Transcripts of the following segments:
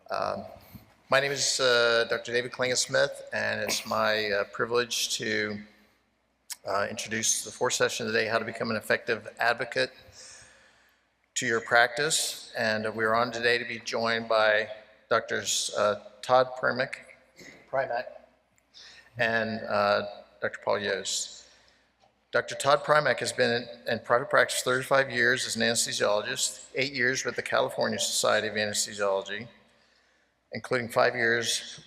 Um, My name is Dr. David Klinga-Smith, and it's my privilege to introduce the fourth session today, How to Become an Effective Advocate to Your Practice. And we're on today to be joined by Drs. Todd Primack and Dr. Paul Yost. Dr. Todd Primack has been in private practice 35 years as an anesthesiologist, 8 years with the California Society of Anesthesiology, including 5 years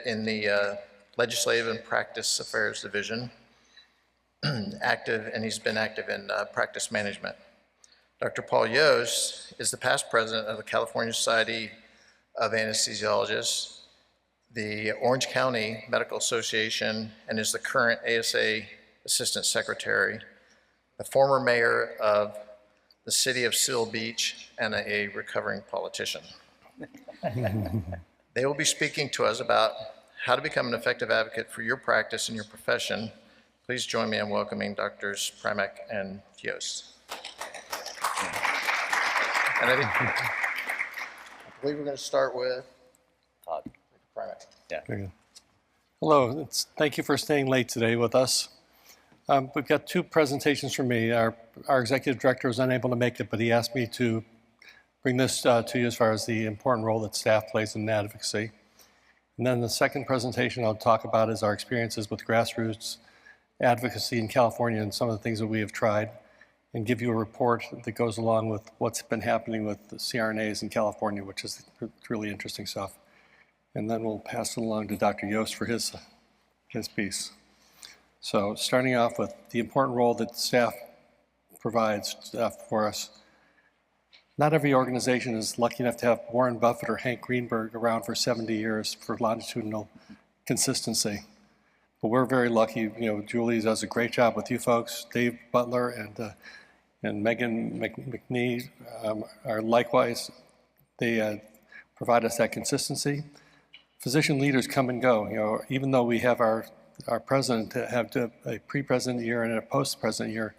in the Legislative and Practice Affairs Division, and he's been active in practice management. Dr. Paul Yost is the past president of the California Society of Anesthesiologists, the Orange County Medical Association, and is the current ASA Assistant Secretary, the former mayor of the city of Seal Beach, and a recovering politician. They will be speaking to us about how to become an effective advocate for your practice and your profession. Please join me in welcoming Drs. Primack and Yost. And I believe we're going to start with Todd. Primack. Yeah. Very good. Hello, thank you for staying late today with us. We've got two presentations from me. Our executive director was unable to make it, but he asked me to bring this to you as far as the important role that staff plays in advocacy. And then the second presentation I'll talk about is our experiences with grassroots advocacy in California and some of the things that we have tried, and give you a report that goes along with what's been happening with the CRNAs in California, which is really interesting stuff. And then we'll pass it along to Dr. Yost for his piece. So starting off with the important role that staff provides for us. Not every organization is lucky enough to have Warren Buffett or Hank Greenberg around for 70 years for longitudinal consistency. But we're very lucky. Julie does a great job with you folks. Dave Butler and Megan McNee are likewise. They provide us that consistency. Physician leaders come and go. Even though we have our president to have a pre-president year and a post-president year,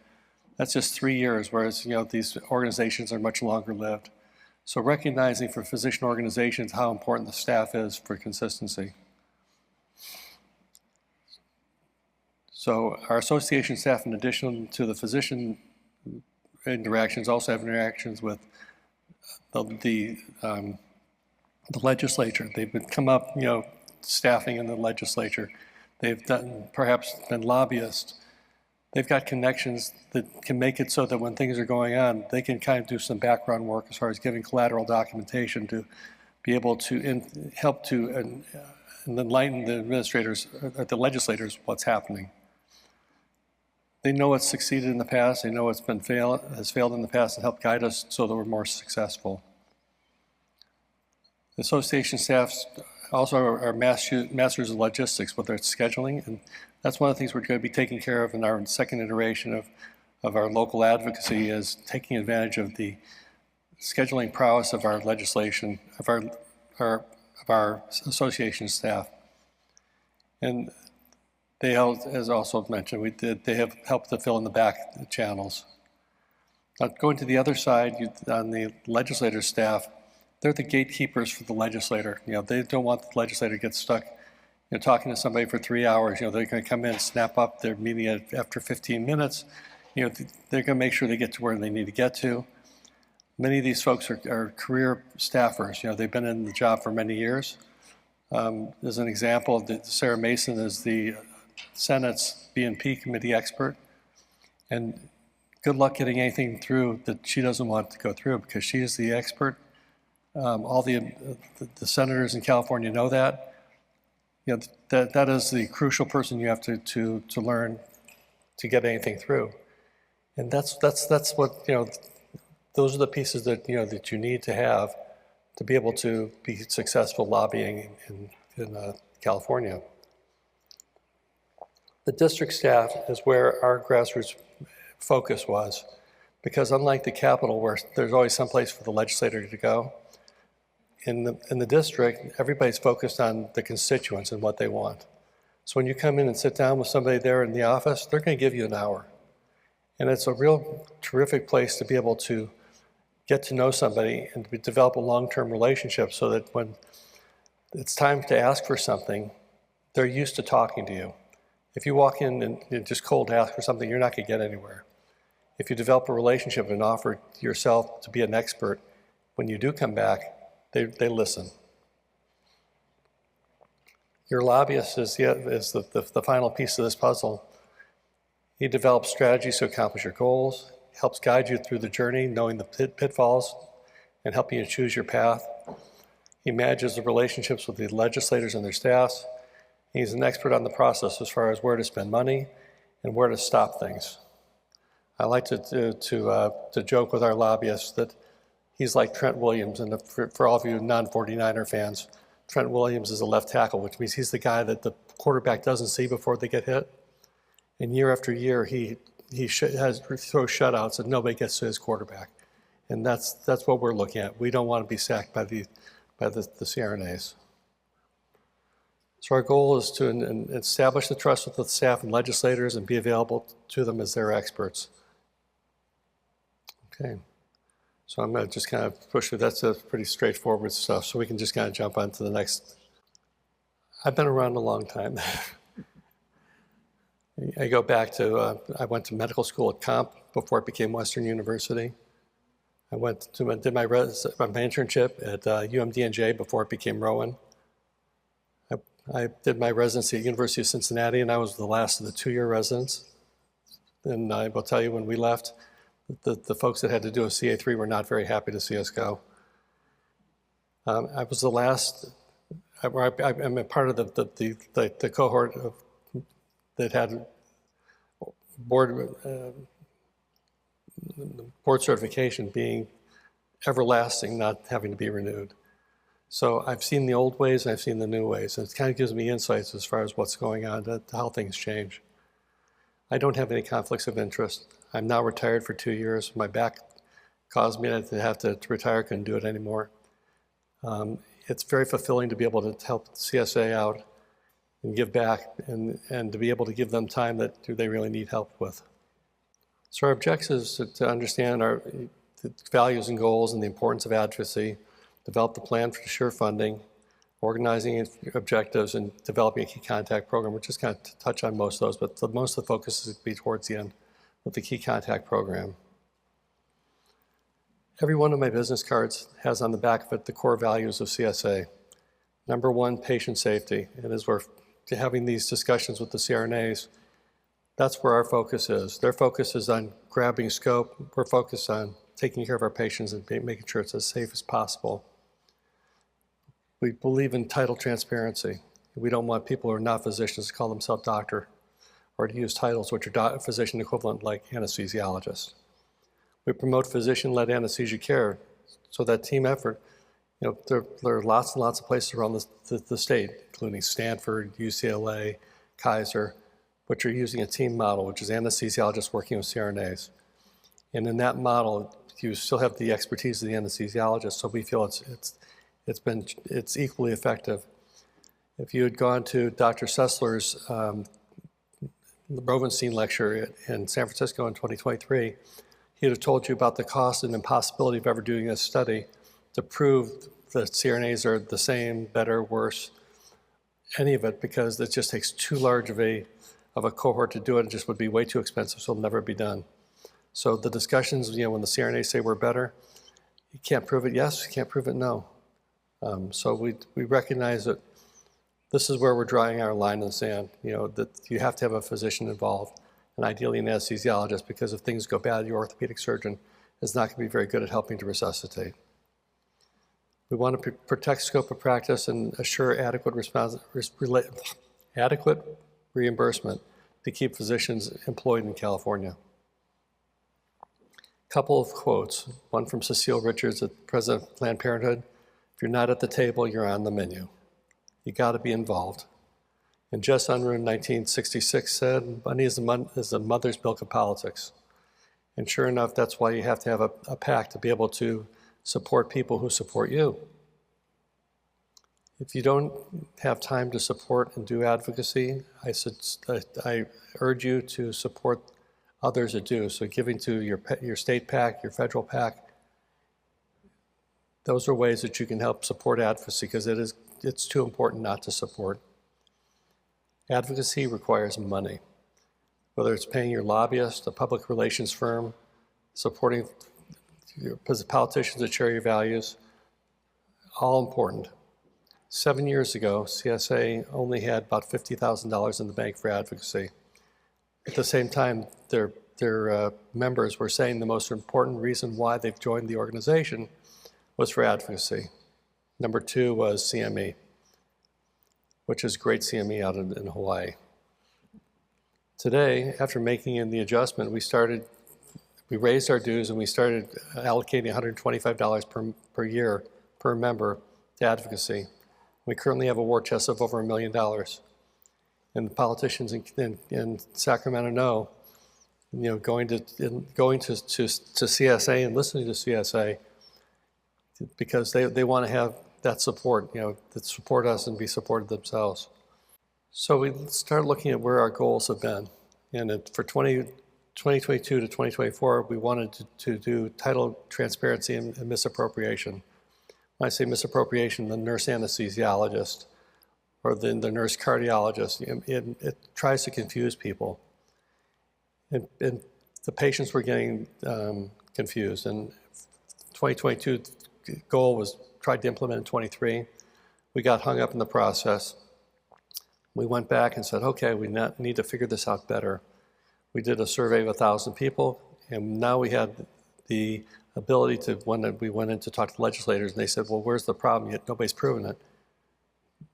that's just 3 years, whereas these organizations are much longer lived. So recognizing for physician organizations how important the staff is for consistency. So our association staff, in addition to the physician interactions, also have interactions with the legislature. They've come up, staffing in the legislature. They've perhaps been lobbyists. They've got connections that can make it so that when things are going on, they can kind of do some background work as far as giving collateral documentation to be able to help to enlighten the administrators, the legislators, what's happening. They know what's succeeded in the past. They know what's has failed in the past, and help guide us so that we're more successful. The association staffs also are masters of logistics, whether it's scheduling, and that's one of the things we're going to be taking care of in our second iteration of our local advocacy, is taking advantage of the scheduling prowess of our legislation, of our association staff. And they, as also mentioned, they have helped to fill in the back channels. Now, going to the other side, on the legislator staff, they're the gatekeepers for the legislator. They don't want the legislator to get stuck talking to somebody for 3 hours. They're going to come in, snap up their meeting after 15 minutes. They're going to make sure they get to where they need to get to. Many of these folks are career staffers. They've been in the job for many years. As an example, Sarah Mason is the Senate's B&P committee expert. And good luck getting anything through that she doesn't want to go through, because she is the expert. All the senators in California know that. That is the crucial person you have to learn to get anything through. And that's what, those are the pieces that, that you need to have to be able to be successful lobbying in California. The district staff is where our grassroots focus was, because unlike the Capitol, where there's always some place for the legislator to go, in the district, everybody's focused on the constituents and what they want. So when you come in and sit down with somebody there in the office, they're going to give you an hour. And it's a real terrific place to be able to get to know somebody and to develop a long-term relationship, so that when it's time to ask for something, they're used to talking to you. If you walk in and just cold ask for something, you're not going to get anywhere. If you develop a relationship and offer yourself to be an expert, when you do come back, they listen. Your lobbyist is the final piece of this puzzle. He develops strategies to accomplish your goals, helps guide you through the journey, knowing the pitfalls, and helping you choose your path. He manages the relationships with the legislators and their staffs. He's an expert on the process as far as where to spend money and where to stop things. I like to joke with our lobbyists that he's like Trent Williams, and for all of you non-49er fans, Trent Williams is a left tackle, which means he's the guy that the quarterback doesn't see before they get hit. And year after year, he throws shutouts and nobody gets to his quarterback. And that's what we're looking at. We don't want to be sacked by the CRNAs. So our goal is to establish the trust with the staff and legislators and be available to them as their experts. Okay. So I'm going to just kind of push through. That's a pretty straightforward stuff. So we can just kind of jump on to the next. I've been around a long time. I go back to, I went to medical school at Comp before it became Western University. I did my internship at UMDNJ before it became Rowan. I did my residency at University of Cincinnati, and I was the last of the two-year residents. And I will tell you, when we left, the folks that had to do a CA3 were not very happy to see us go. I was the last. I'm a part of the cohort that had board certification being everlasting, not having to be renewed. So I've seen the old ways and I've seen the new ways, and it kind of gives me insights as far as what's going on, how things change. I don't have any conflicts of interest. I'm now retired for 2 years. My back caused me to have to retire, couldn't do it anymore. It's very fulfilling to be able to help CSA out and give back, and to be able to give them time that they really need help with. So our objective is to understand our values and goals and the importance of advocacy, develop the plan for sure funding, organizing objectives, and developing a key contact program. We're just going to touch on most of those, but most of the focus is to be towards the end with the key contact program. Every one of my business cards has on the back of it the core values of CSA. Number one, patient safety. And as we're having these discussions with the CRNAs, that's where our focus is. Their focus is on grabbing scope. We're focused on taking care of our patients and making sure it's as safe as possible. We believe in title transparency. We don't want people who are not physicians to call themselves doctor or to use titles which are physician equivalent like anesthesiologist. We promote physician-led anesthesia care, so that team effort, there are lots and lots of places around the state, including Stanford, UCLA, Kaiser, which are using a team model, which is anesthesiologists working with CRNAs. And in that model, you still have the expertise of the anesthesiologist, so we feel it's equally effective. If you had gone to Dr. Sessler's Rovenstein lecture in San Francisco in 2023, he'd have told you about the cost and impossibility of ever doing a study to prove that CRNAs are the same, better, worse, any of it, because it just takes too large of a cohort to do it. It just would be way too expensive, so it'll never be done. So the discussions, when the CRNAs say we're better, you can't prove it yes, you can't prove it no. So we recognize that this is where we're drawing our line in the sand, that you have to have a physician involved, and ideally an anesthesiologist, because if things go bad, your orthopedic surgeon is not going to be very good at helping to resuscitate. We want to protect scope of practice and assure adequate reimbursement to keep physicians employed in California. Couple of quotes, one from Cecile Richards, the president of Planned Parenthood. If you're not at the table, you're on the menu. You got to be involved. And Jess Unruh in 1966 said, money is the mother's milk of politics. And sure enough, that's why you have to have a PAC to be able to support people who support you. If you don't have time to support and do advocacy, I urge you to support others that do. So giving to your state PAC, your federal PAC, those are ways that you can help support advocacy, because it it's too important not to support. Advocacy requires money, whether it's paying your lobbyist, a public relations firm, supporting your politicians that share your values, all important. 7 years ago, CSA only had about $50,000 in the bank for advocacy. At the same time, their members were saying the most important reason why they've joined the organization was for advocacy. Number 2 was CME, which is great CME out in Hawaii. Today, after making in the adjustment, we raised our dues and we started allocating $125 per year per member to advocacy. We currently have a war chest of over $1 million. And the politicians in Sacramento know, going to CSA and listening to CSA, because they want to have that support, that support us and be supported themselves. So we started looking at where our goals have been. And for 2022 to 2024, we wanted to do title transparency and misappropriation. When I say misappropriation, the nurse anesthesiologist or the nurse cardiologist, it tries to confuse people. And the patients were getting confused. And 2022 goal was tried to implement in 23. We got hung up in the process. We went back and said, okay, we need to figure this out better. We did a survey of 1,000 people, and now we had the ability to, when we went in to talk to legislators, and they said, well, where's the problem? Yet nobody's proven it.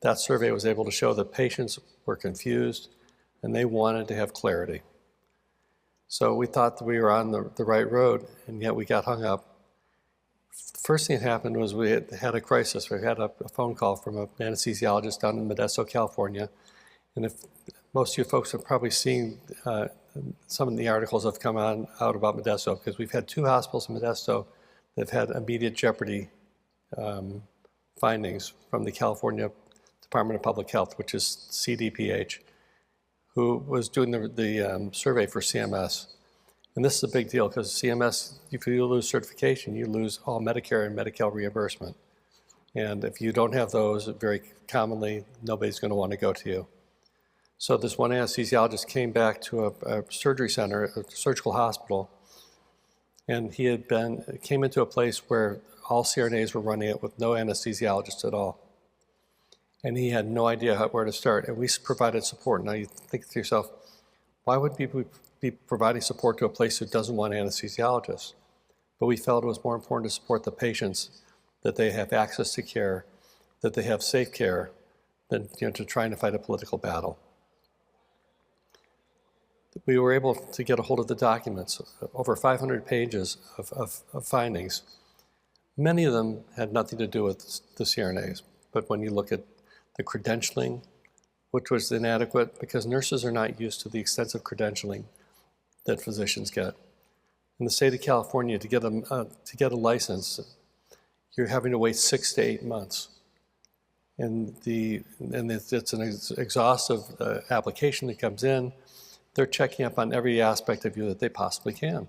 That survey was able to show that patients were confused, and they wanted to have clarity. So we thought that we were on the right road, and yet we got hung up. First thing that happened was we had a crisis. We had a phone call from an anesthesiologist down in Modesto, California. And if most of you folks have probably seen some of the articles that have come out about Modesto, because we've had 2 hospitals in Modesto that have had immediate jeopardy findings from the California Department of Public Health, which is CDPH, who was doing the survey for CMS. And this is a big deal because CMS, if you lose certification, you lose all Medicare and Medi-Cal reimbursement. And if you don't have those, very commonly, nobody's going to want to go to you. So this one anesthesiologist came back to a surgery center, a surgical hospital, and he came into a place where all CRNAs were running it with no anesthesiologist at all. And he had no idea where to start, and we provided support. Now you think to yourself, why would people be providing support to a place that doesn't want anesthesiologists? But we felt it was more important to support the patients, that they have access to care, that they have safe care, than to trying to fight a political battle. We were able to get a hold of the documents, over 500 pages of findings. Many of them had nothing to do with the CRNAs, but when you look at the credentialing, which was inadequate because nurses are not used to the extensive credentialing that physicians get. In the state of California, to get a license, you're having to wait 6 to 8 months. And it's an exhaustive application that comes in. They're checking up on every aspect of you that they possibly can.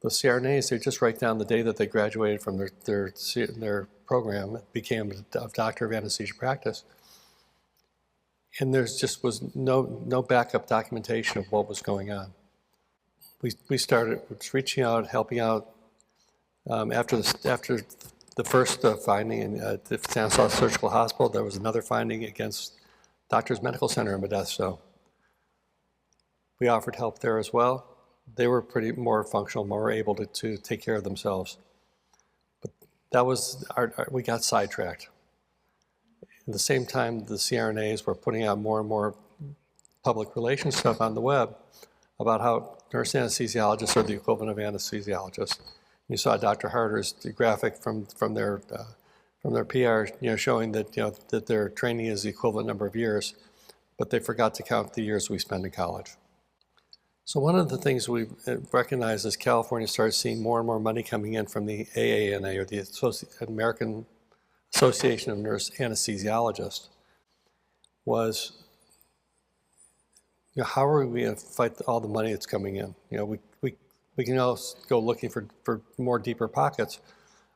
The CRNAs, they just write down the day that they graduated from their program, became a doctor of anesthesia practice. And there just was no backup documentation of what was going on. We started reaching out, helping out. After the first finding at the Stanislaus Surgical Hospital, there was another finding against Doctors Medical Center in Modesto. We offered help there as well. They were pretty more functional, more able to take care of themselves. But that was we got sidetracked. At the same time, the CRNAs were putting out more and more public relations stuff on the web about how nurse anesthesiologists are the equivalent of anesthesiologists. You saw Dr. Harder's graphic from their PR, showing that that their training is the equivalent number of years, but they forgot to count the years we spend in college. So one of the things we recognized as California started seeing more and more money coming in from the AANA, or the American Association of Nurse Anesthesiologists, was how are we going to fight all the money that's coming in? We can all go looking for more deeper pockets,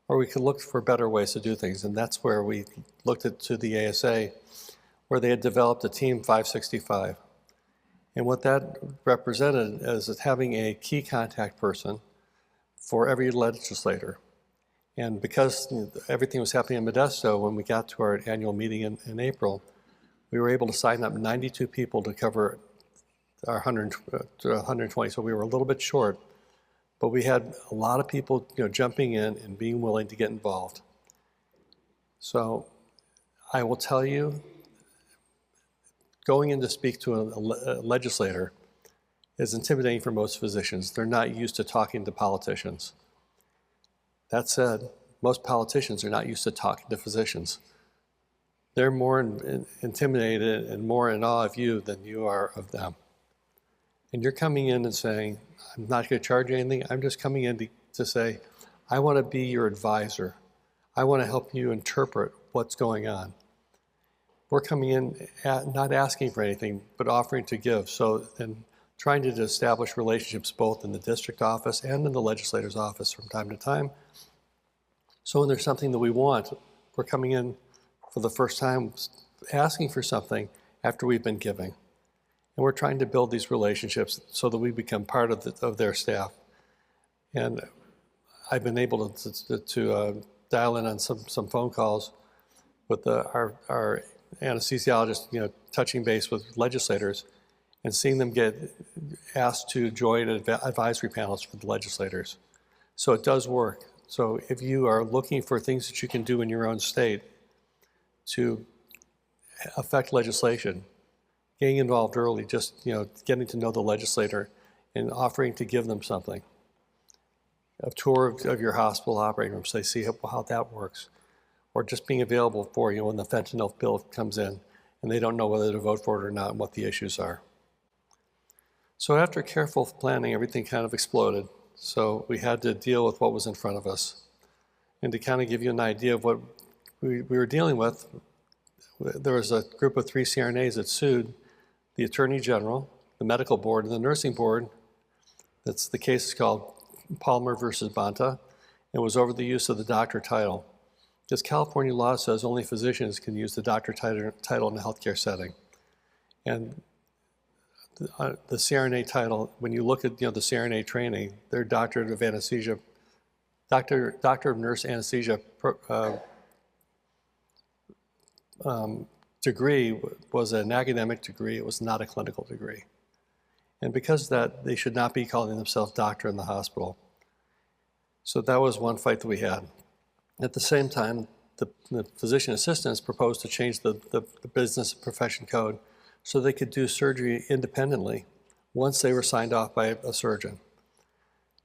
or we could look for better ways to do things. And that's where we looked to the ASA, where they had developed a Team 565. And what that represented is having a key contact person for every legislator. And because everything was happening in Modesto, when we got to our annual meeting in April, we were able to sign up 92 people to cover our 120. So we were a little bit short, but we had a lot of people jumping in and being willing to get involved. So I will tell you, going in to speak to a legislator is intimidating for most physicians. They're not used to talking to politicians. That said, most politicians are not used to talking to physicians. They're more intimidated and more in awe of you than you are of them. And you're coming in and saying, I'm not going to charge you anything. I'm just coming in to say, I want to be your advisor. I want to help you interpret what's going on. We're coming in not asking for anything, but offering to give. And trying to establish relationships both in the district office and in the legislator's office from time to time. So when there's something that we want, we're coming in for the first time asking for something after we've been giving. And we're trying to build these relationships so that we become part of their staff. And I've been able to dial in on some phone calls with our anesthesiologist, touching base with legislators and seeing them get asked to join advisory panels for the legislators. So it does work. So if you are looking for things that you can do in your own state to affect legislation, getting involved early, just getting to know the legislator and offering to give them something. A tour of your hospital operating room so they see how that works. Or just being available for you when the fentanyl bill comes in and they don't know whether to vote for it or not and what the issues are. So after careful planning, everything kind of exploded. So we had to deal with what was in front of us. And to kind of give you an idea of what we were dealing with, there was a group of 3 CRNAs that sued the Attorney General, the Medical Board, and the Nursing Board. The case is called Palmer versus Bonta. It was over the use of the doctor title. Because California law says only physicians can use the doctor title in a healthcare setting. And the CRNA title, when you look at the CRNA training, their doctor of anesthesia, doctor of nurse anesthesia degree was an academic degree. It was not a clinical degree. And because of that, they should not be calling themselves doctor in the hospital. So that was one fight that we had. At the same time, the physician assistants proposed to change the business and profession code so they could do surgery independently once they were signed off by a surgeon.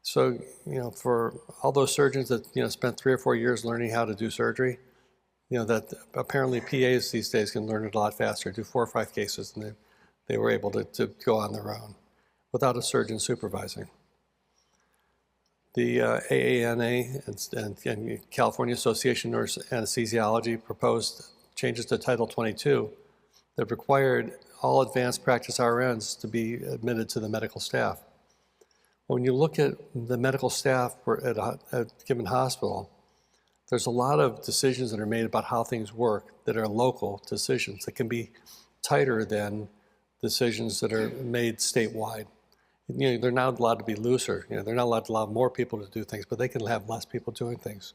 So, for all those surgeons that, spent 3 or 4 years learning how to do surgery, that apparently PAs these days can learn it a lot faster, do 4 or 5 cases, and they were able to go on their own without a surgeon supervising. The AANA and California Association of Nurse Anesthesiology proposed changes to Title 22 that required all advanced practice RNs to be admitted to the medical staff. When you look at the medical staff at a given hospital, there's a lot of decisions that are made about how things work that are local decisions that can be tighter than decisions that are made statewide. They're not allowed to be looser. They're not allowed to allow more people to do things, but they can have less people doing things.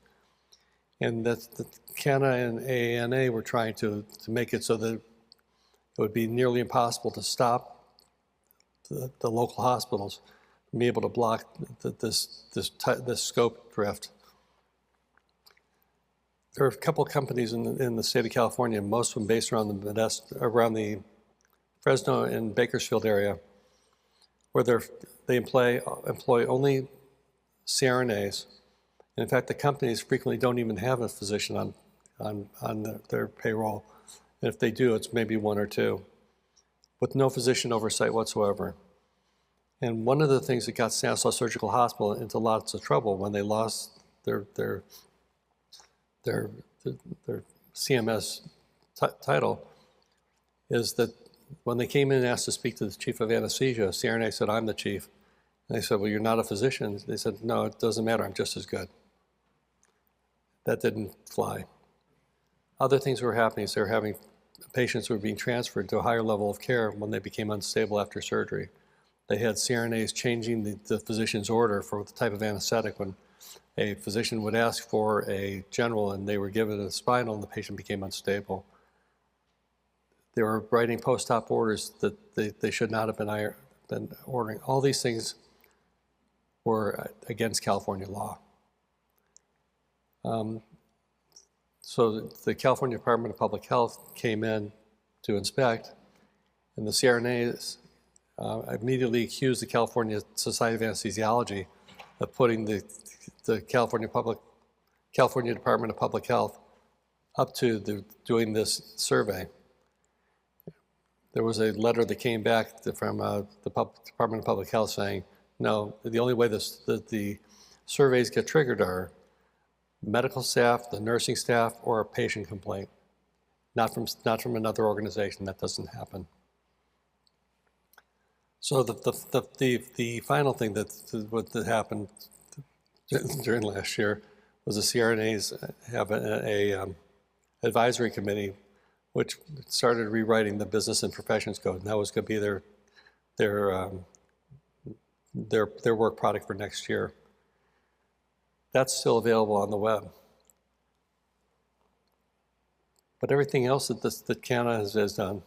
And that's the CANA and AANA were trying to make it so that it would be nearly impossible to stop the local hospitals from being able to block this scope drift. There are a couple of companies in the state of California, most of them based around the Fresno and Bakersfield area, where they employ only CRNAs. And in fact, the companies frequently don't even have a physician on their payroll. And if they do, it's maybe 1 or 2, with no physician oversight whatsoever. And one of the things that got Stanislaus Surgical Hospital into lots of trouble when they lost their CMS title is that when they came in and asked to speak to the chief of anesthesia, CRNA said, I'm the chief. And they said, well, you're not a physician. They said, no, it doesn't matter. I'm just as good. That didn't fly. Other things were happening. Is they were having patients who were being transferred to a higher level of care when they became unstable after surgery. They had CRNAs changing the physician's order for the type of anesthetic when a physician would ask for a general and they were given a spinal and the patient became unstable. They were writing post-op orders that they should not have been ordering. All these things were against California law. So the California Department of Public Health came in to inspect, and the CRNAs immediately accused the California Society of Anesthesiology of putting the California Department of Public Health up to doing this survey. There was a letter that came back from the Department of Public Health saying, no, the only way the surveys get triggered are medical staff, the nursing staff, or a patient complaint, not from another organization. That doesn't happen. So the final thing that happened during last year was the CRNAs have a advisory committee which started rewriting the Business and Professions Code, and that was going to be their work product for next year. That's still available on the web. But everything else that CANA has done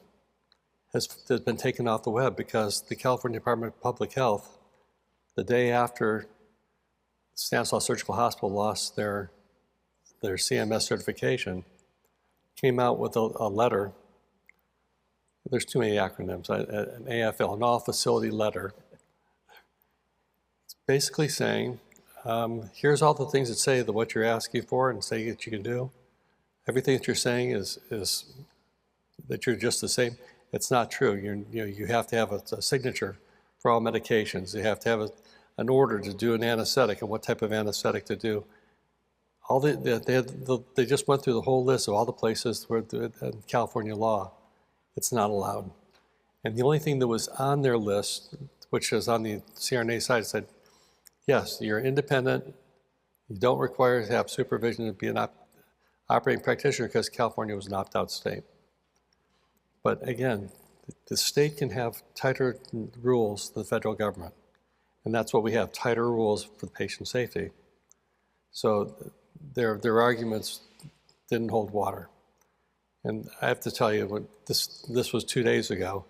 has been taken off the web because the California Department of Public Health, the day after Stanislaus Surgical Hospital lost their CMS certification, came out with a letter. There's too many acronyms. An AFL, an all-facility letter. It's basically saying, here's all the things that say that what you're asking for and say that you can do. Everything that you're saying is that you're just the same. It's not true. You have to have a signature for all medications. You have to have an order to do an anesthetic and what type of anesthetic to do. They just went through the whole list of all the places where in California law, it's not allowed. And the only thing that was on their list, which is on the CRNA side, said, yes, you're independent. You don't require to have supervision to be an operating practitioner because California was an opt-out state. But again, the state can have tighter rules than the federal government. And that's what we have, tighter rules for patient safety. So their arguments didn't hold water. And I have to tell you, when this was 2 days ago,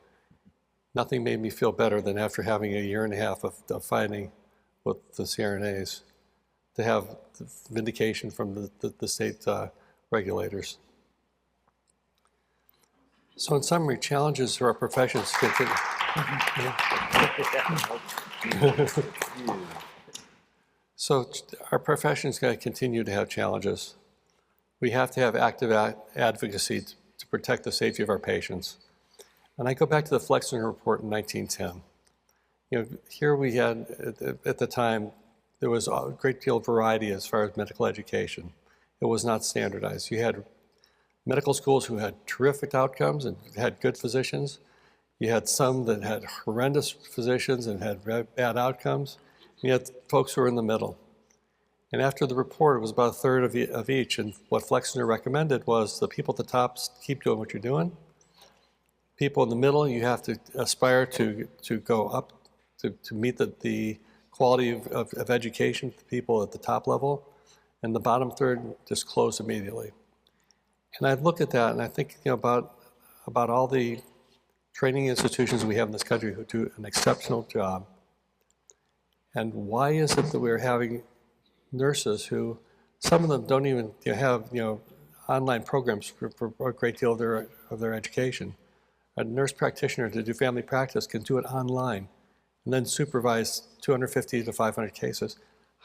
nothing made me feel better than after having a year and a half of fighting with the CRNAs to have vindication from the state regulators. So in summary, challenges to our professions continue. So our profession's going to continue to have challenges. We have to have active advocacy to protect the safety of our patients. And I go back to the Flexner Report in 1910. Here we had, at the time, there was a great deal of variety as far as medical education. It was not standardized. You had medical schools who had terrific outcomes and had good physicians. You had some that had horrendous physicians and had bad outcomes. You had folks who were in the middle. And after the report, it was about a third of each. And what Flexner recommended was the people at the top keep doing what you're doing. People in the middle, you have to aspire to go up to meet the quality of education for people at the top level. And the bottom third just close immediately. And I look at that and I think about all the training institutions we have in this country who do an exceptional job. And why is it that we're having nurses who, some of them don't even have online programs for a great deal of their education. A nurse practitioner to do family practice can do it online and then supervise 250 to 500 cases.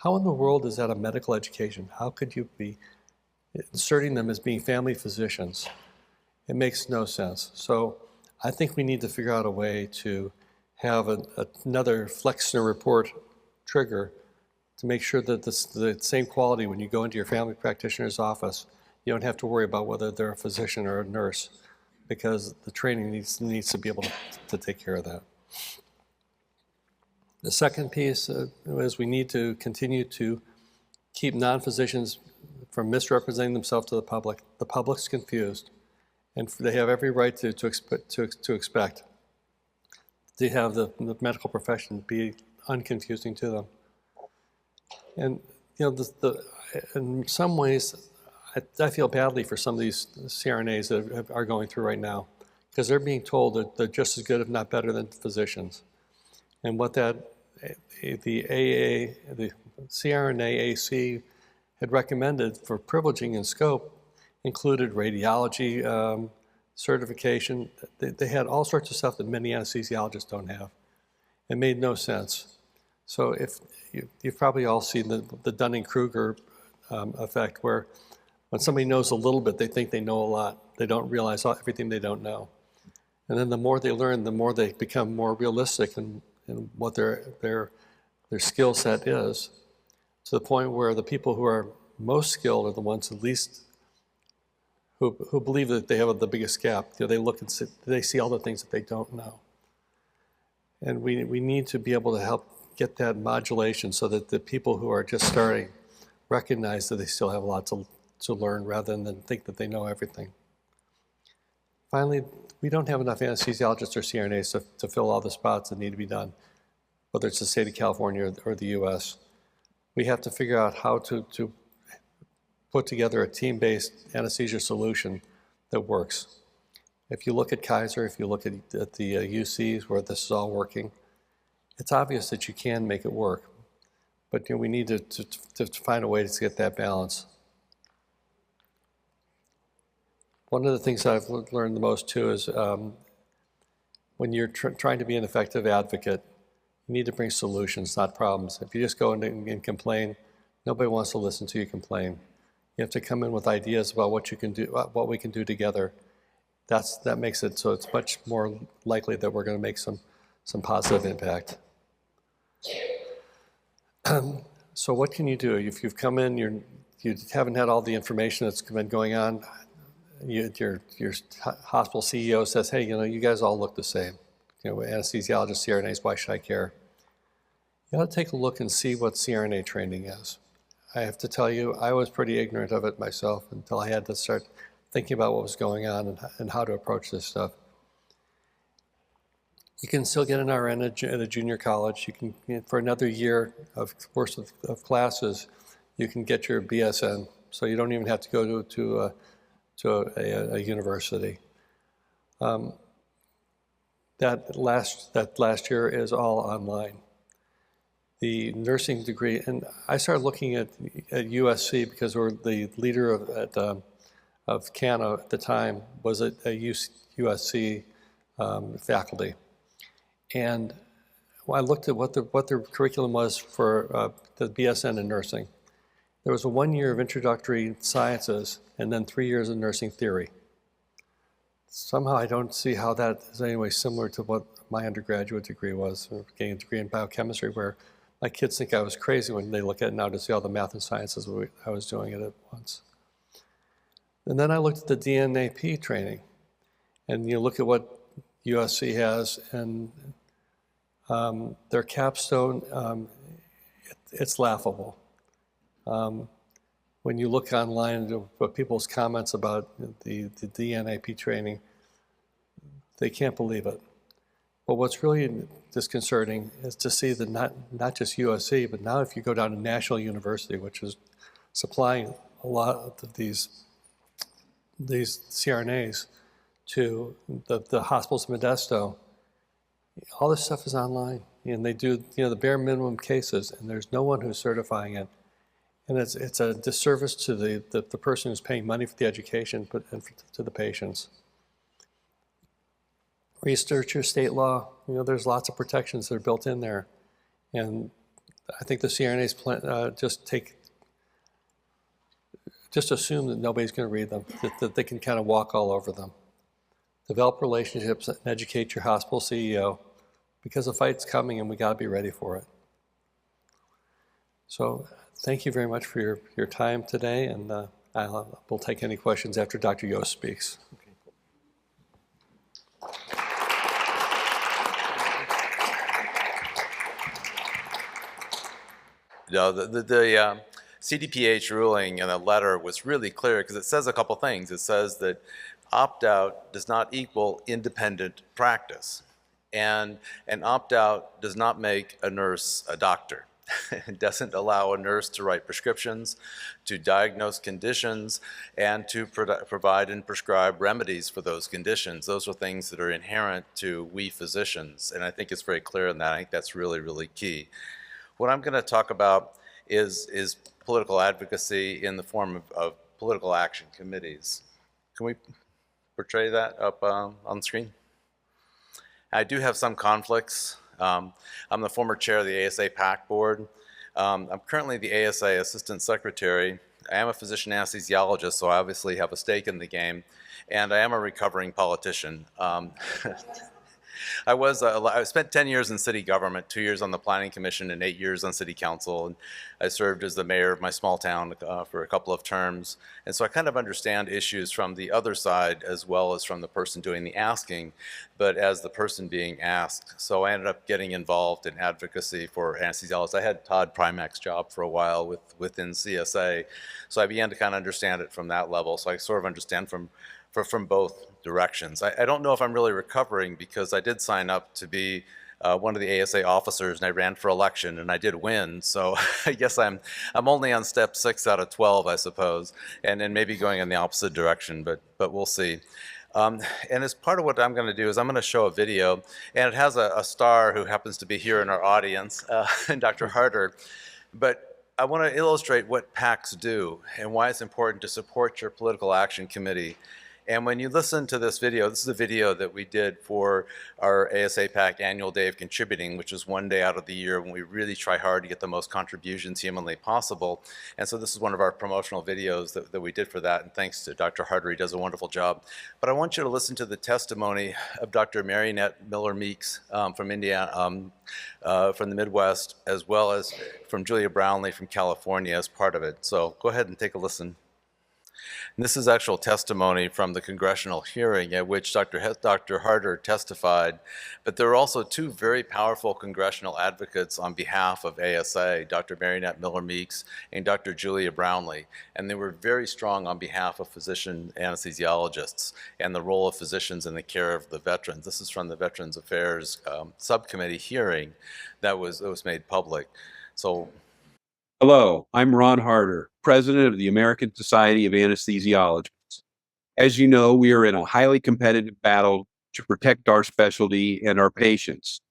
How in the world is that a medical education? How could you be inserting them as being family physicians? It makes no sense. So I think we need to figure out a way to have another Flexner Report trigger to make sure that the same quality when you go into your family practitioner's office, you don't have to worry about whether they're a physician or a nurse, because the training needs to be able to take care of that. The second piece is we need to continue to keep non-physicians from misrepresenting themselves to the public. The public's confused, and they have every right to expect to have the medical profession be unconfusing to them. And in some ways, I feel badly for some of these CRNAs that are going through right now, because they're being told that they're just as good, if not better, than physicians. And what the CRNA AC had recommended for privileging and scope included radiology certification. They had all sorts of stuff that many anesthesiologists don't have. It made no sense. So if you've probably all seen the Dunning-Kruger effect, where when somebody knows a little bit, they think they know a lot. They don't realize everything they don't know. And then the more they learn, the more they become more realistic in what their skill set is, to the point where the people who are most skilled are the ones who believe that they have the biggest gap. They look and they see all the things that they don't know. And we need to be able to help get that modulation so that the people who are just starting recognize that they still have a lot to learn, rather than think that they know everything. Finally, we don't have enough anesthesiologists or CRNAs to fill all the spots that need to be done, whether it's the state of California or the US. We have to figure out how to put together a team-based anesthesia solution that works. If you look at Kaiser, if you look at the UCs where this is all working, it's obvious that you can make it work. But we need to find a way to get that balance. One of the things I've learned the most too is when you're trying to be an effective advocate, you need to bring solutions, not problems. If you just go in and complain, nobody wants to listen to you complain. You have to come in with ideas about what you can do, what we can do together. That makes it so it's much more likely that we're going to make some positive impact. So what can you do if you've come in, you haven't had all the information that's been going on? Your hospital CEO says, "Hey, you guys all look the same. Anesthesiologists, CRNAs, why should I care?" You ought to take a look and see what CRNA training is. I have to tell you, I was pretty ignorant of it myself until I had to start thinking about what was going on and how to approach this stuff. You can still get an RN at a junior college. You can, for another year of course of classes, you can get your BSN. So you don't even have to go to a university. That last year is all online. The nursing degree, and I started looking at USC because we're the leader of CANA at the time was a USC faculty. And I looked at what their curriculum was for the BSN in nursing. There was a 1 year of introductory sciences and then 3 years of nursing theory. Somehow I don't see how that is in any way similar to what my undergraduate degree was, getting a degree in biochemistry, where my kids think I was crazy when they look at it now to see all the math and sciences I was doing it at once. And then I looked at the DNAP training, and you look at what USC has, and their capstone, it's laughable. When you look online at people's comments about the DNAP training, they can't believe it. But what's really disconcerting is to see that not just USC, but now if you go down to National University, which is supplying a lot of these CRNAs to the hospitals in Modesto, all this stuff is online. And they do the bare minimum cases, and there's no one who's certifying it. And it's a disservice to the person who's paying money for the education, and to the patients. Research your state law. There's lots of protections that are built in there. And I think the CRNAs just assume that nobody's going to read them, that they can kind of walk all over them. Develop relationships and educate your hospital CEO, because the fight's coming and we got to be ready for it. So thank you very much for your time today, and we'll take any questions after Dr. Yost speaks. No, CDPH ruling in a letter was really clear because it says a couple things. It says that opt-out does not equal independent practice, and an opt-out does not make a nurse a doctor. It doesn't allow a nurse to write prescriptions, to diagnose conditions, and to provide and prescribe remedies for those conditions. Those are things that are inherent to we physicians, and I think it's very clear in that. I think that's really, really key. What I'm going to talk about is political advocacy in the form of political action committees. Can we portray that up on the screen? I do have some conflicts. I'm the former chair of the ASA PAC board. I'm currently the ASA assistant secretary. I am a physician anesthesiologist, so I obviously have a stake in the game, and I am a recovering politician. I spent 10 years in city government, 2 years on the planning commission and 8 years on city council. And I served as the mayor of my small town for a couple of terms. And so I kind of understand issues from the other side as well as from the person doing the asking, but as the person being asked. So I ended up getting involved in advocacy for anesthesiologists. I had Todd Primack's job for a while within CSA. So I began to kind of understand it from that level. So I sort of understand from both directions. I don't know if I'm really recovering because I did sign up to be one of the ASA officers and I ran for election and I did win. So I guess I'm only on step 6 out of 12, I suppose, and then maybe going in the opposite direction, but we'll see. And as part of what I'm going to do is I'm going to show a video, and it has a star who happens to be here in our audience, Dr. Harder. But I want to illustrate what PACs do and why it's important to support your political action committee. And when you listen to this video, this is a video that we did for our ASA PAC annual day of contributing, which is one day out of the year when we really try hard to get the most contributions humanly possible. And so this is one of our promotional videos that we did for that. And thanks to Dr. Harder, he does a wonderful job. But I want you to listen to the testimony of Dr. Marionette Miller-Meeks from Indiana, from the Midwest, as well as from Julia Brownlee from California as part of it. So go ahead and take a listen. And this is actual testimony from the congressional hearing at which Dr. Harder testified. But there are also two very powerful congressional advocates on behalf of ASA, Dr. Marionette Miller-Meeks and Dr. Julia Brownlee. And they were very strong on behalf of physician anesthesiologists and the role of physicians in the care of the veterans. This is from the Veterans Affairs Subcommittee hearing that was made public. So. Hello, I'm Ron Harder, President of the American Society of Anesthesiologists. As you know, we are in a highly competitive battle to protect our specialty and our patients.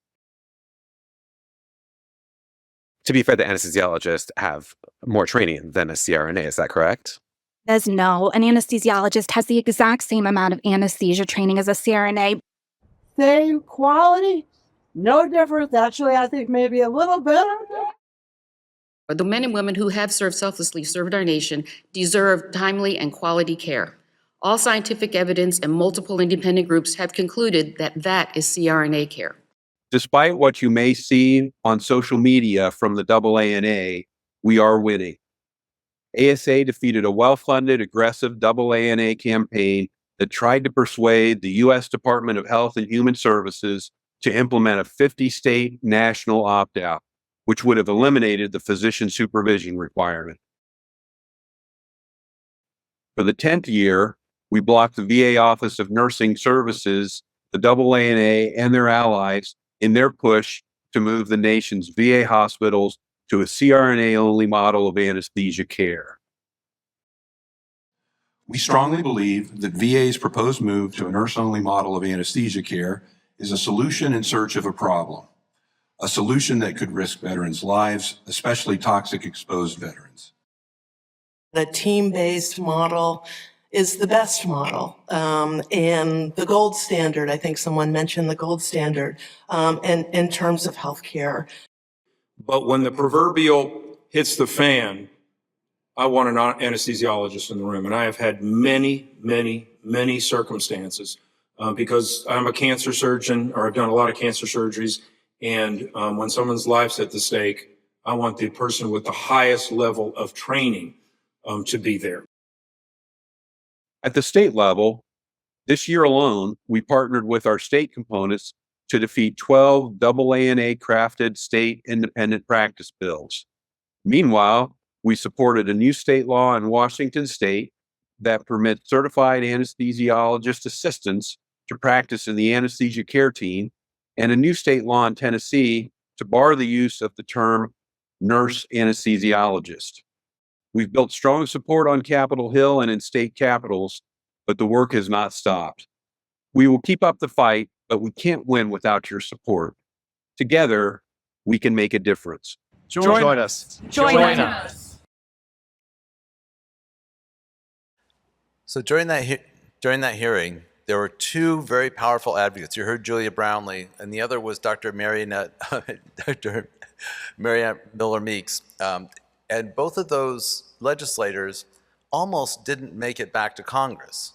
To be fair, the anesthesiologists have more training than a CRNA, is that correct? No, an anesthesiologist has the exact same amount of anesthesia training as a CRNA. Same quality, no difference. Actually, I think maybe a little better. The men and women who have selflessly served our nation deserve timely and quality care. All scientific evidence and multiple independent groups have concluded that that is CRNA care. Despite what you may see on social media from the AANA, we are winning. ASA defeated a well-funded, aggressive AANA campaign that tried to persuade the U.S. Department of Health and Human Services to implement a 50-state national opt-out, which would have eliminated the physician supervision requirement. For the 10th year, we blocked the VA Office of Nursing Services, the AANA, and their allies in their push to move the nation's VA hospitals to a CRNA-only model of anesthesia care. We strongly believe that VA's proposed move to a nurse-only model of anesthesia care is a solution in search of a problem. A solution that could risk veterans' lives, especially toxic exposed veterans. The team-based model is the best model and the gold standard. I think someone mentioned the gold standard in terms of healthcare. But when the proverbial hits the fan, I want an anesthesiologist in the room. And I have had many, many, many circumstances because I'm a cancer surgeon, or I've done a lot of cancer surgeries. And when someone's life's at the stake, I want the person with the highest level of training to be there. At the state level, this year alone, we partnered with our state components to defeat 12 AANA-crafted state independent practice bills. Meanwhile, We supported a new state law in Washington state that permits certified anesthesiologist assistants to practice in the anesthesia care team, and a new state law in Tennessee to bar the use of the term nurse anesthesiologist. We've built strong support on Capitol Hill and in state capitals, but the work has not stopped. We will keep up the fight, but we can't win without your support. Together, we can make a difference. Join us. Join us. So during that hearing, there were two very powerful advocates. You heard Julia Brownlee, and the other was Dr. Dr. Mariannette Miller Meeks. And both of those legislators almost didn't make it back to Congress.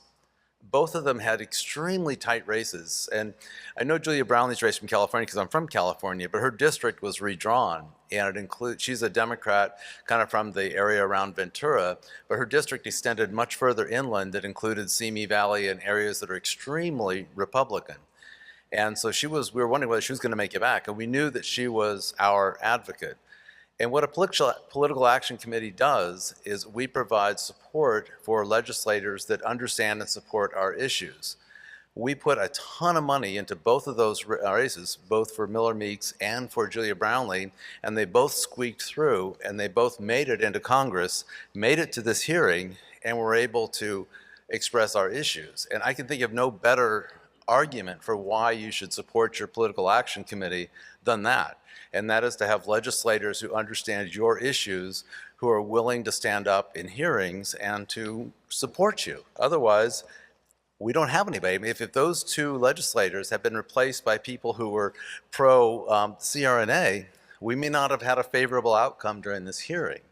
Both of them had extremely tight races. And I know Julia Brownlee's race from California because I'm from California, but her district was redrawn. And it includes, she's a Democrat kind of from the area around Ventura, but her district extended much further inland that included Simi Valley and areas that are extremely Republican. And so we were wondering whether she was going to make it back. And we knew that she was our advocate. And what a political action committee does is we provide support for legislators that understand and support our issues. We put a ton of money into both of those races, both for Miller Meeks and for Julia Brownlee, and they both squeaked through, and they both made it into Congress, made it to this hearing, and were able to express our issues. And I can think of no better argument for why you should support your political action committee than that. And that is to have legislators who understand your issues, who are willing to stand up in hearings and to support you. Otherwise, we don't have anybody. I mean, if those two legislators have been replaced by people who were pro-CRNA, we may not have had a favorable outcome during this hearing.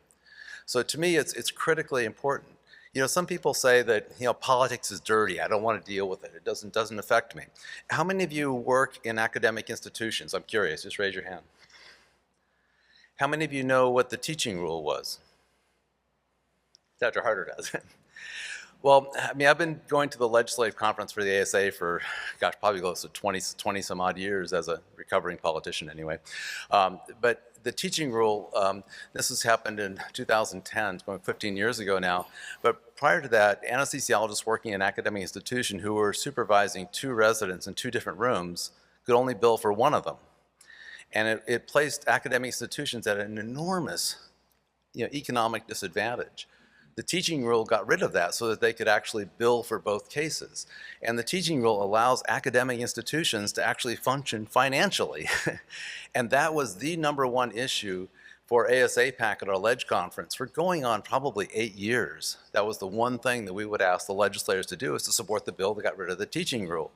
So to me, it's critically important. You know, some people say that, you know, politics is dirty. I don't want to deal with it. It doesn't affect me. How many of you work in academic institutions? I'm curious. Just raise your hand. How many of you know what the teaching rule was? Dr. Harder does. Well, I mean, I've been going to the legislative conference for the ASA for, gosh, probably close to 20 some odd years as a recovering politician anyway. But the teaching rule, this has happened in 2010, it's going 15 years ago now. But prior to that, anesthesiologists working in an academic institution who were supervising 2 residents in 2 different rooms could only bill for one of them. And it placed academic institutions at an enormous, you know, economic disadvantage. The teaching rule got rid of that so that they could actually bill for both cases. And the teaching rule allows academic institutions to actually function financially. And that was the #1 issue for ASAPAC at our LEDGE conference for going on probably 8 years. That was the one thing that we would ask the legislators to do, is to support the bill that got rid of the teaching rule.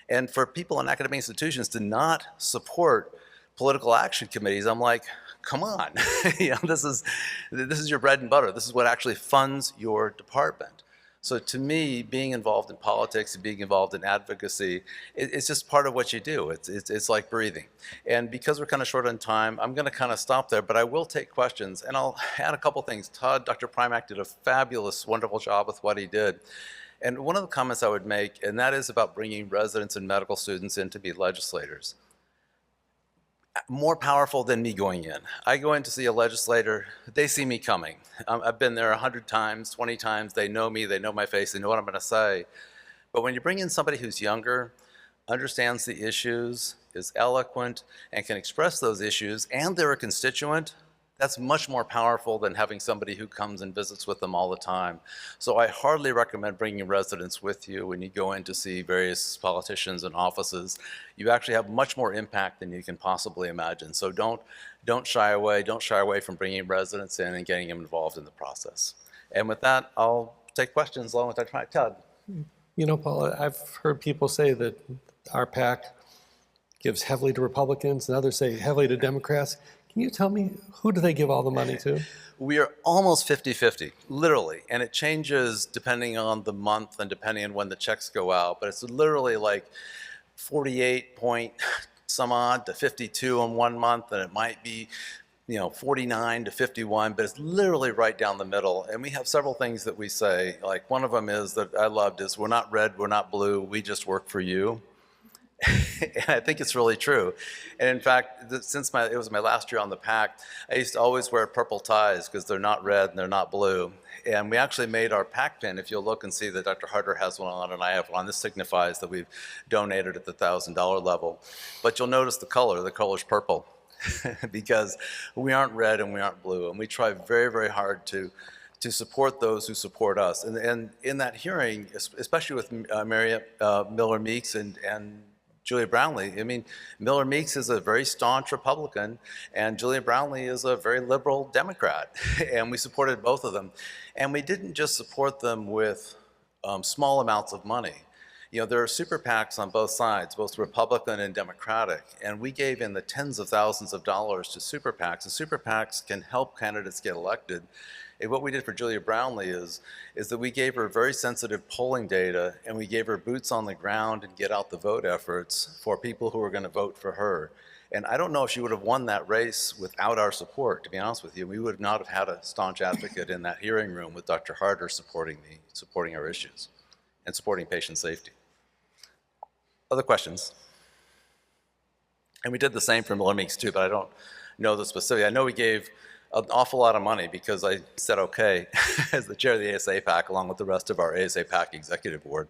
And for people in academic institutions to not support political action committees, I'm like, come on, you know, this is your bread and butter. This is what actually funds your department. So to me, being involved in politics and being involved in advocacy, it's just part of what you do. It's like breathing. And because we're kind of short on time, I'm going to kind of stop there, but I will take questions, and I'll add a couple things. Dr. Primack did a fabulous, wonderful job with what he did. And one of the comments I would make, and that is about bringing residents and medical students in to be legislators. More powerful than me going in. I go in to see a legislator, they see me coming. I've been there 100 times, 20 times, they know me, they know my face, they know what I'm gonna say. But when you bring in somebody who's younger, understands the issues, is eloquent, and can express those issues, and they're a constituent, that's much more powerful than having somebody who comes and visits with them all the time. So I hardly recommend bringing residents with you when you go in to see various politicians and offices. You actually have much more impact than you can possibly imagine. So don't shy away. Don't shy away from bringing residents in and getting them involved in the process. And with that, I'll take questions along with Dr. Mike. Todd. You know, Paula, I've heard people say that our PAC gives heavily to Republicans and others say heavily to Democrats. Can you tell me, who do they give all the money to? We are almost 50-50, literally. And it changes depending on the month and depending on when the checks go out. But it's literally like 48 point some odd to 52 in one month. And it might be, you know, 49 to 51, but it's literally right down the middle. And we have several things that we say. Like one of them is that I loved is, we're not red, we're not blue, we just work for you. And I think it's really true. And in fact, since it was my last year on the PAC, I used to always wear purple ties because they're not red and they're not blue. And we actually made our PAC pin. If you'll look and see that Dr. Harder has one on and I have one, this signifies that we've donated at the $1,000 level. But you'll notice the color's purple because we aren't red and we aren't blue. And we try very, very hard to support those who support us. And in that hearing, especially with Marriott Miller Meeks and Julia Brownlee. I mean, Miller Meeks is a very staunch Republican, and Julia Brownlee is a very liberal Democrat, and we supported both of them. And we didn't just support them with small amounts of money. You know, there are super PACs on both sides, both Republican and Democratic, and we gave in the tens of thousands of dollars to super PACs, and super PACs can help candidates get elected. And what we did for Julia Brownlee is that we gave her very sensitive polling data, and we gave her boots on the ground and get out the vote efforts for people who were going to vote for her. And I don't know if she would have won that race without our support, to be honest with you. We would not have had a staunch advocate in that hearing room with Dr. Harder supporting our issues and supporting patient safety. Other questions? And we did the same for Miller Meeks too, but I don't know the specific. I know we gave an awful lot of money because I said okay as the chair of the ASA PAC along with the rest of our ASA PAC executive board.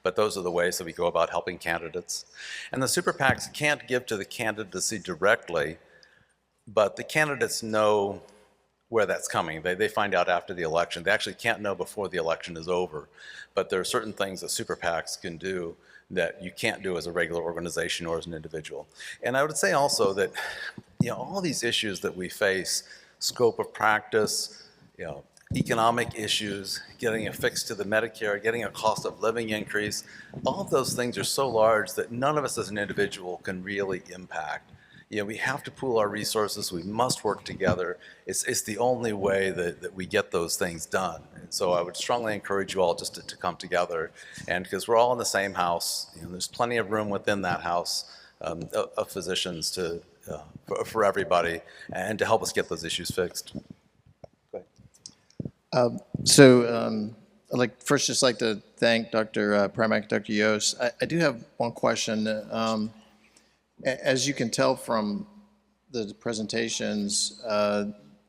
But those are the ways that we go about helping candidates. And the super PACs can't give to the candidacy directly, but the candidates know where that's coming. They find out after the election. They actually can't know before the election is over. But there are certain things that super PACs can do that you can't do as a regular organization or as an individual. And I would say also that, you know, all these issues that we face, scope of practice, you know, economic issues, getting a fix to the Medicare, getting a cost of living increase, all of those things are so large that none of us as an individual can really impact. You know, we have to pool our resources, we must work together. It's the only way that we get those things done. And so I would strongly encourage you all just to come together, and because we're all in the same house, you know, there's plenty of room within that house of physicians for everybody, and to help us get those issues fixed. I'd first just like to thank Dr. Primack, Dr. Yost. I do have one question. As you can tell from the presentations,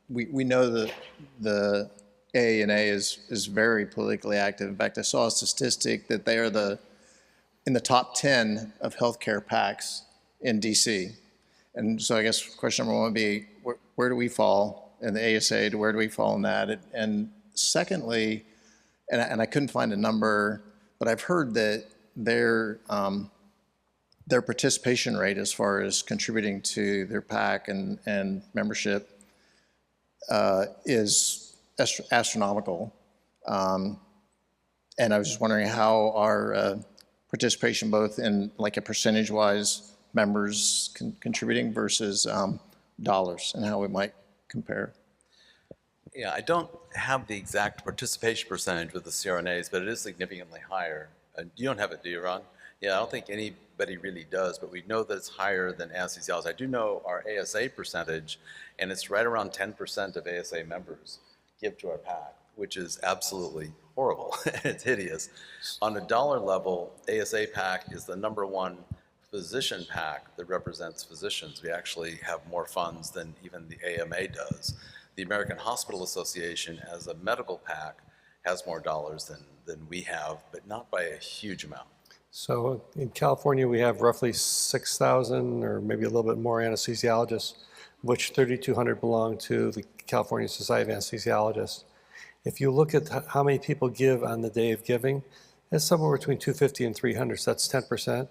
we know that the AANA is very politically active. In fact, I saw a statistic that they are in the top 10 of healthcare PACs in DC. And so I guess question number one would be, where do we fall in the ASA? Where do we fall in that? And secondly, and I couldn't find a number, but I've heard that their participation rate as far as contributing to their PAC and membership is astronomical. And I was just wondering how our participation, both in like a percentage-wise members contributing versus dollars, and how it might compare. Yeah, I don't have the exact participation percentage with the CRNAs, but it is significantly higher. You don't have it, do you, Ron? Yeah, I don't think anybody really does, but we know that it's higher than anesthesiologists. I do know our ASA percentage, and it's right around 10% of ASA members give to our PAC, which is absolutely horrible. It's hideous. On a dollar level, ASA PAC is the #1 physician PAC that represents physicians. We actually have more funds than even the AMA does. The American Hospital Association, as a medical PAC, has more dollars than we have, but not by a huge amount. So in California, we have roughly 6,000 or maybe a little bit more anesthesiologists, which 3,200 belong to the California Society of Anesthesiologists. If you look at how many people give on the day of giving, it's somewhere between 250 and 300, so that's 10%.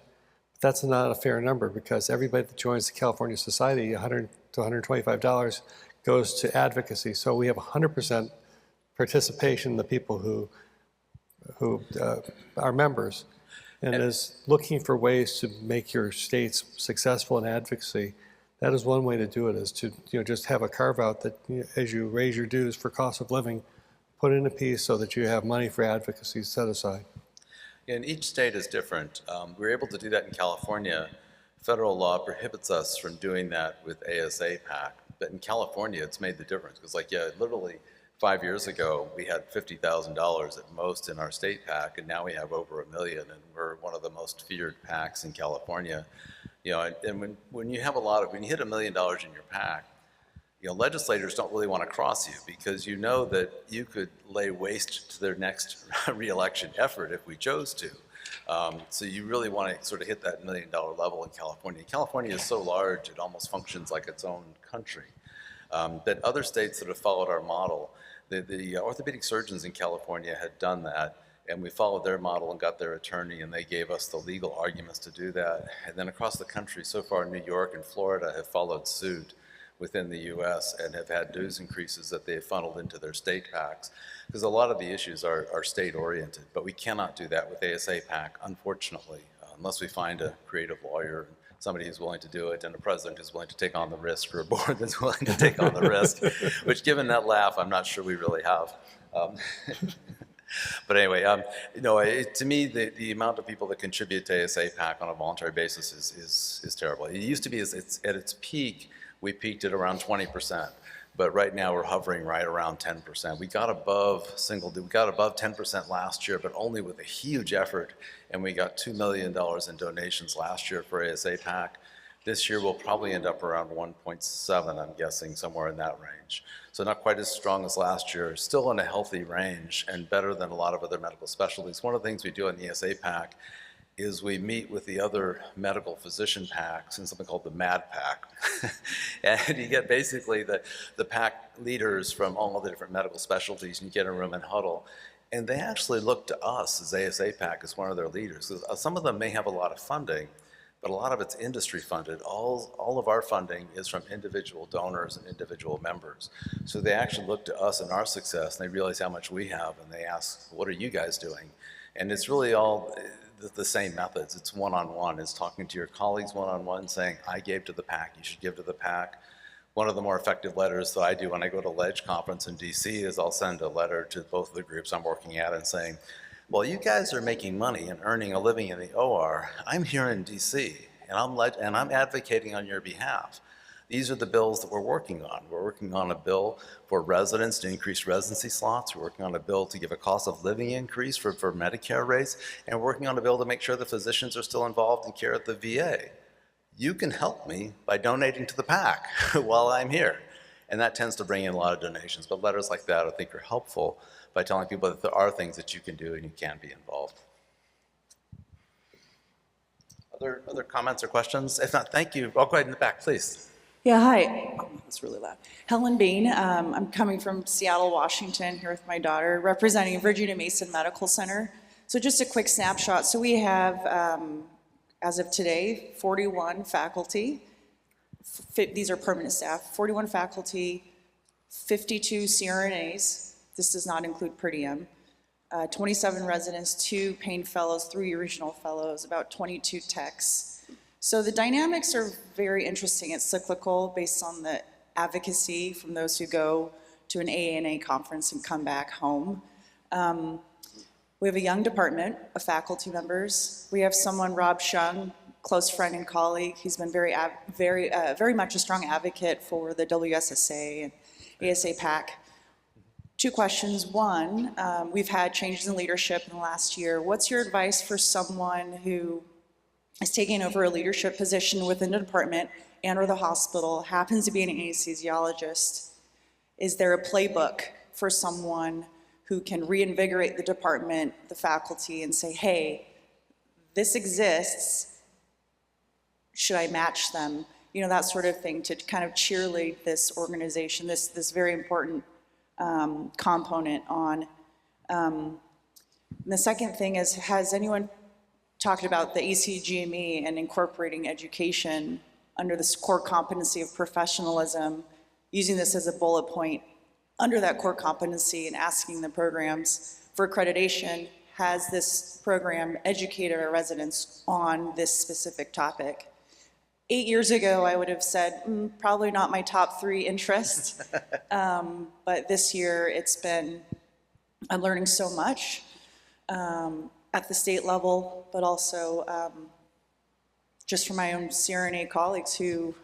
But that's not a fair number because everybody that joins the California Society, $100 to $125, goes to advocacy. So we have 100% participation in the people who are members. And as looking for ways to make your states successful in advocacy, that is one way to do it, is to just have a carve out that as you raise your dues for cost of living, put in a piece so that you have money for advocacy set aside. And each state is different. We're able to do that in California. Federal law prohibits us from doing that with ASA PAC, but in California it's made the difference because literally 5 years ago, we had $50,000 at most in our state PAC, and now we have over $1 million, and we're one of the most feared PACs in California. You know, and when you have when you hit $1 million in your PAC, you know, legislators don't really want to cross you because you know that you could lay waste to their next reelection effort if we chose to. So you really want to sort of hit that $1 million level in California. California is so large, it almost functions like its own country. That other states that have followed our model, the orthopedic surgeons in California had done that, and we followed their model and got their attorney, and they gave us the legal arguments to do that. And then across the country, so far New York and Florida have followed suit within the US and have had dues increases that they have funneled into their state PACs, because a lot of the issues are state oriented, but we cannot do that with ASA PAC, unfortunately, unless we find a creative lawyer, somebody who's willing to do it, and a president who's willing to take on the risk, or a board that's willing to take on the risk, which given that laugh, I'm not sure we really have. But anyway, you know, to me, the amount of people that contribute to ASA PAC on a voluntary basis is terrible. It used to be, at its peak, we peaked at around 20%, but right now we're hovering right around 10%. We got above 10% last year, but only with a huge effort, and we got $2 million in donations last year for ASA PAC. This year we'll probably end up around 1.7, I'm guessing, somewhere in that range. So not quite as strong as last year, still in a healthy range and better than a lot of other medical specialties. One of the things we do in the ASA PAC is we meet with the other medical physician PACs in something called the MAD PAC. And you get basically the PAC leaders from all the different medical specialties, and you get in a room and huddle. And they actually look to us as ASA PAC as one of their leaders. Some of them may have a lot of funding, but a lot of it's industry funded. All of our funding is from individual donors and individual members. So they actually look to us and our success, and they realize how much we have, and they ask, what are you guys doing? And it's really all the same methods. It's one-on-one. It's talking to your colleagues one-on-one, saying, I gave to the PAC, you should give to the PAC. One of the more effective letters that I do when I go to LEDGE conference in DC is I'll send a letter to both of the groups I'm working at and saying, well, you guys are making money and earning a living in the OR. I'm here in DC, and I'm advocating on your behalf. These are the bills that we're working on. We're working on a bill for residents to increase residency slots. We're working on a bill to give a cost of living increase for Medicare rates. And we're working on a bill to make sure the physicians are still involved in care at the VA. You can help me by donating to the PAC while I'm here. And that tends to bring in a lot of donations. But letters like that I think are helpful by telling people that there are things that you can do and you can be involved. Other comments or questions? If not, thank you. I'll go ahead in the back, please. Yeah, hi. Oh, that's really loud. Helen Bean. I'm coming from Seattle, Washington, here with my daughter, representing Virginia Mason Medical Center. So just a quick snapshot. So we have, as of today, 41 faculty. These are permanent staff. 41 faculty, 52 CRNAs. This does not include per diem. 27 residents, 2 pain fellows, 3 regional fellows, about 22 techs. So the dynamics are very interesting. It's cyclical based on the advocacy from those who go to an AANA conference and come back home. We have a young department of faculty members. We have someone, Rob Shung, close friend and colleague. He's been very much a strong advocate for the WSSA and ASA PAC. 2 questions. One, we've had changes in leadership in the last year. What's your advice for someone who is taking over a leadership position within the department and or the hospital, happens to be an anesthesiologist? Is there a playbook for someone who can reinvigorate the department, the faculty, and say, hey, this exists, should I match them? You know, that sort of thing, to kind of cheerlead this organization, this very important component on. The second thing is, has anyone talked about the ACGME and incorporating education under this core competency of professionalism, using this as a bullet point under that core competency and asking the programs for accreditation? Has this program educated our residents on this specific topic? 8 years ago, I would have said, probably not my top 3 interests. But this year, I'm learning so much at the state level, but also just from my own CRNA colleagues who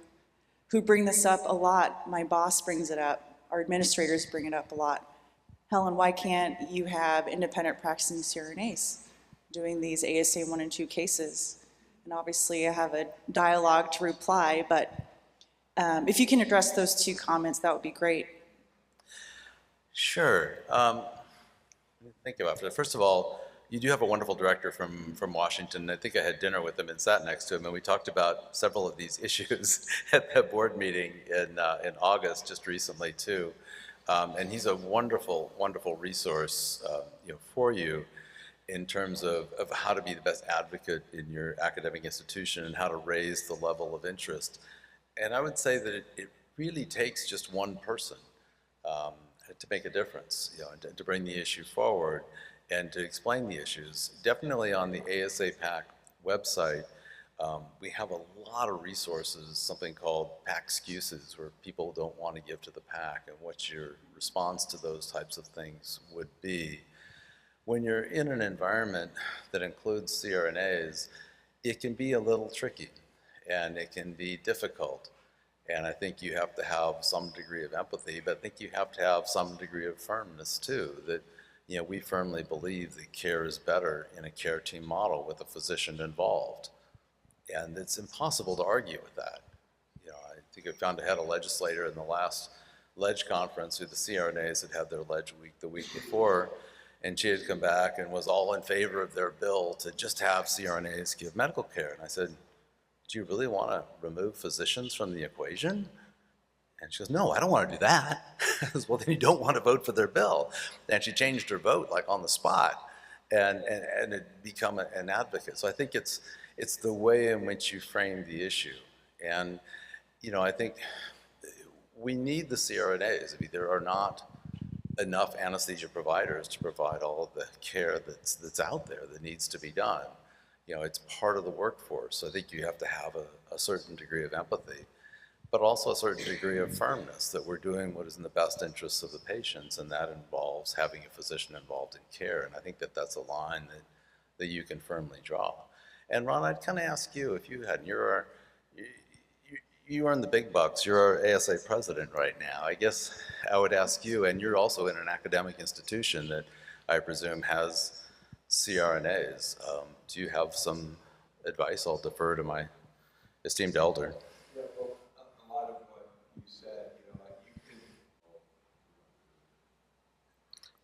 bring this up a lot. My boss brings it up. Our administrators bring it up a lot. Helen, why can't you have independent practicing CRNAs doing these ASA 1 and 2 cases? And obviously I have a dialogue to reply, but if you can address those two comments, that would be great. Sure. Let me think about it. First of all, you do have a wonderful director from Washington. I think I had dinner with him and sat next to him, and we talked about several of these issues at that board meeting in August, just recently too. And he's a wonderful, wonderful resource for you in terms of how to be the best advocate in your academic institution and how to raise the level of interest. And I would say that it really takes just one person to make a difference, and to bring the issue forward and to explain the issues. Definitely on the ASA PAC website, we have a lot of resources, something called PAC excuses, where people don't want to give to the PAC, and what your response to those types of things would be. When you're in an environment that includes CRNAs, it can be a little tricky and it can be difficult. And I think you have to have some degree of empathy, but I think you have to have some degree of firmness too, that we firmly believe that care is better in a care team model with a physician involved. And it's impossible to argue with that. I think I had a legislator in the last Ledge conference who the CRNAs had their Ledge week the week before, and she had come back and was all in favor of their bill to just have CRNAs give medical care. And I said, do you really want to remove physicians from the equation? And she goes, no, I don't want to do that. I said, well, then you don't want to vote for their bill. And she changed her vote like on the spot and had become an advocate. So I think it's the way in which you frame the issue. And, I think we need the CRNAs. I mean, there are not enough anesthesia providers to provide all of the care that's out there that needs to be done. It's part of the workforce. So I think you have to have a certain degree of empathy, but also a certain degree of firmness that we're doing what is in the best interests of the patients, and that involves having a physician involved in care. And I think that's a line that you can firmly draw. And Ron, I'd kind of ask you, if you had, you earn the big bucks, you're our ASA president right now. I guess I would ask you, and you're also in an academic institution that I presume has CRNAs. Do you have some advice? I'll defer to my esteemed elder. Yeah, well, a lot of what you said, you can.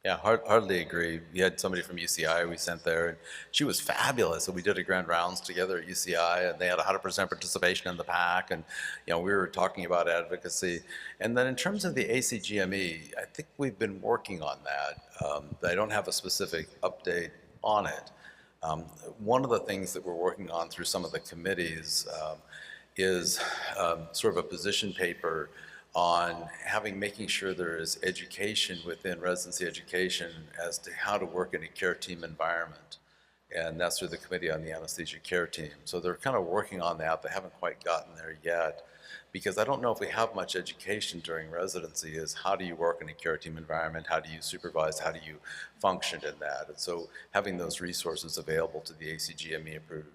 Yeah, hardly agree. We had somebody from UCI we sent there, and she was fabulous. So we did a grand rounds together at UCI, and they had 100% participation in the PAC, and we were talking about advocacy. And then in terms of the ACGME, I think we've been working on that. I don't have a specific update on it. One of the things that we're working on through some of the committees is sort of a position paper on making sure there is education within residency education as to how to work in a care team environment. And that's through the Committee on the Anesthesia Care Team. So they're kind of working on that. They haven't quite gotten there yet, because I don't know if we have much education during residency is how do you work in a care team environment, how do you supervise, how do you function in that. And so having those resources available to the ACGME approved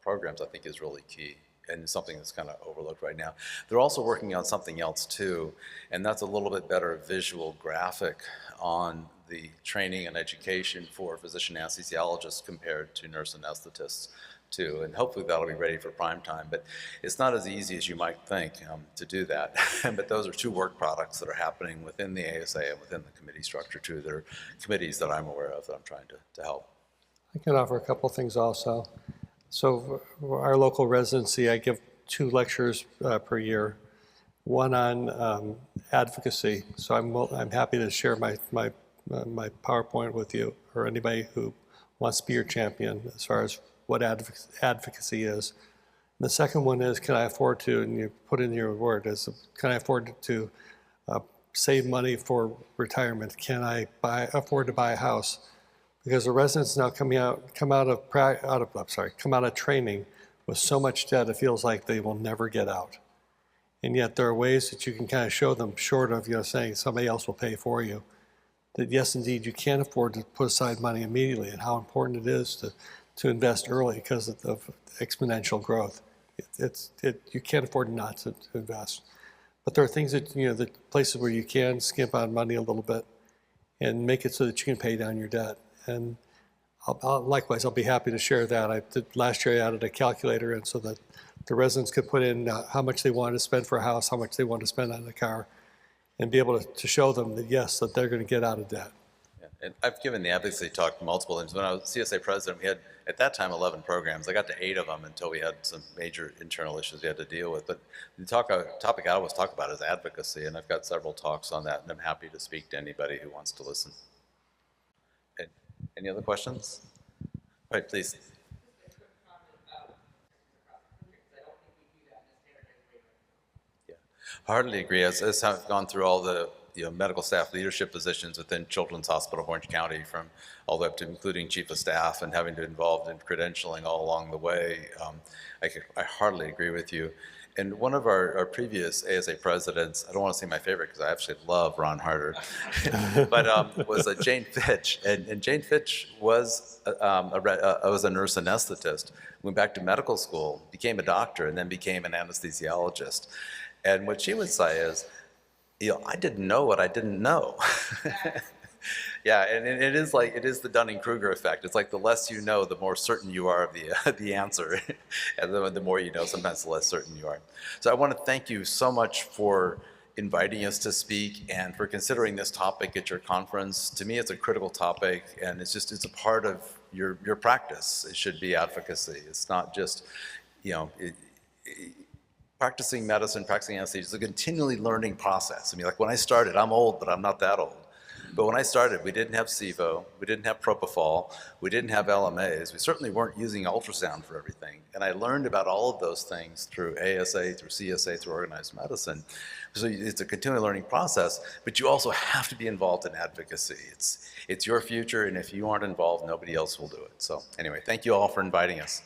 programs, I think, is really key, and something that's kind of overlooked right now. They're also working on something else too, and that's a little bit better visual graphic on the training and education for physician anesthesiologists compared to nurse anesthetists too, and hopefully that'll be ready for prime time. But it's not as easy as you might think to do that. But those are two work products that are happening within the ASA and within the committee structure too. There are committees that I'm aware of that I'm trying to help. I can offer a couple things also. So for our local residency, I give 2 lectures per year, one on advocacy. So I'm happy to share my PowerPoint with you, or anybody who wants to be your champion as far as what advocacy is. And the second one is, can I afford to, and you put in your word, can I afford to save money for retirement? Can I afford to buy a house? Because the residents now come out of training with so much debt, it feels like they will never get out. And yet there are ways that you can kind of show them, short of saying somebody else will pay for you, that yes, indeed, you can afford to put aside money immediately, and how important it is to invest early because of exponential growth. You can't afford not to invest. But there are things that, the places where you can skimp on money a little bit and make it so that you can pay down your debt. And likewise, I'll be happy to share that. Last year I added a calculator in so that the residents could put in how much they wanted to spend for a house, how much they wanted to spend on a car, and be able to show them that, yes, that they're going to get out of debt. Yeah, and I've given the advocacy talk multiple times. When I was CSA president, we had, at that time, 11 programs. I got to 8 of them until we had some major internal issues we had to deal with. But the topic I always talk about is advocacy, and I've got several talks on that, and I'm happy to speak to anybody who wants to listen. Okay. Any other questions? All right, please. Yeah, hardly agree. As I've gone through all the medical staff leadership positions within Children's Hospital of Orange County, from all the way up to including chief of staff, and having to involved in credentialing all along the way, I hardly agree with you. And one of our previous ASA presidents, I don't want to say my favorite because I actually love Ron Harder, but was Jane Fitch. And Jane Fitch was a nurse anesthetist, went back to medical school, became a doctor, and then became an anesthesiologist. And what she would say is, I didn't know what I didn't know. Yeah, and it is the Dunning-Kruger effect. It's like the less you know, the more certain you are of the answer. And the more you know, sometimes the less certain you are. So I want to thank you so much for inviting us to speak and for considering this topic at your conference. To me, it's a critical topic, and it's a part of your practice. It should be advocacy. It's not just, practicing medicine, practicing anesthesia is a continually learning process. I mean, like when I started, I'm old, but I'm not that old. But when I started, we didn't have SIVO, we didn't have propofol, we didn't have LMAs, we certainly weren't using ultrasound for everything. And I learned about all of those things through ASA, through CSA, through organized medicine. So it's a continual learning process, but you also have to be involved in advocacy. It's your future, and if you aren't involved, nobody else will do it. So anyway, thank you all for inviting us.